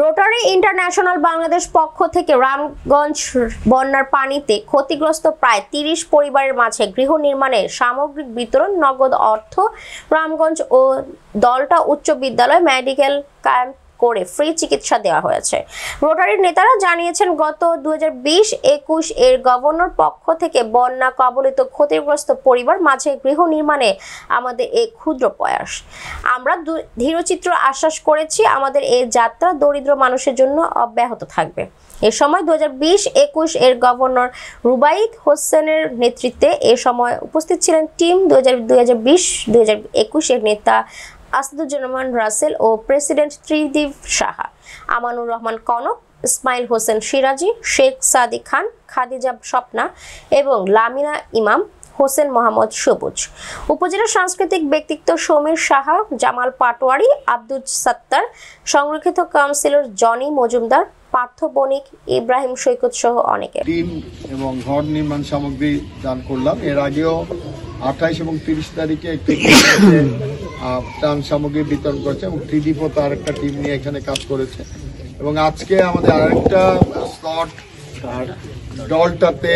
Rotary international Bangladesh পক্ষ থেকে রামগঞ্জ বন্যার পানিতে ক্ষতিগ্রস্ত প্রায় ৩০ পরিবারের মাঝে গৃহ নির্মাণের সামগ্রিক বিতরণ, নগদ অর্থ রামগঞ্জ ও দলটা উচ্চ বিদ্যালয় মেডিকেল ক্যাম্প করে ফ্রি চিকিৎসা দেওয়া হয়েছে। রোটারির নেতারা জানিয়েছেন, গত 2020-21 এর গভর্নর পক্ষ থেকে বন্যা কবলিত ক্ষতিগ্রস্ত পরিবার মাঝে গৃহ নির্মাণে আমাদের এই ক্ষুদ্র প্রয়াস। আমরা ধীরচিত্র আশ্বাস করেছি, আমাদের এই যাত্রা দরিদ্র মানুষের জন্য অব্যাহত থাকবে। এ সময় 2020-21 এর গভর্নর রুবাইদ হোসেনের নেতৃত্বে এ সময় উপস্থিত ছিলেন টিম 2020-2021 এর নেতা আসাদুজ্জামান রাসেল ও প্রেসিডেন্ট ত্রিদিব সাহা, আমানুর রহমান কনক, ইসমাইল হোসেন সিরাজি, শেখ সাদিক খান, খাদিজা স্বপ্না এবং লামিনা ইমাম, হোসেন মোহাম্মদ সবুজ। উপজেলা সাংস্কৃতিক ব্যক্তিত্ব সমীর সাহা, জামাল পাটোয়ারি, আব্দুল সত্তার, সংরক্ষিত কাউন্সিলর জনি মজুমদার, পার্থ বণিক, ইব্রাহিম সৈকত সহ অনেকে। টিন এবং ঘর নির্মাণ সামগ্রী দান করলাম। এর আগেও 28 এবং 30 তারিখে একটি ত্রাণ সামগ্রী বিতরণ করেছে এবং ত্রিদীপও তার একটা টিম নিয়ে এখানে কাজ করেছে। এবং আজকে আমাদের আরেকটা স্লট দলটাতে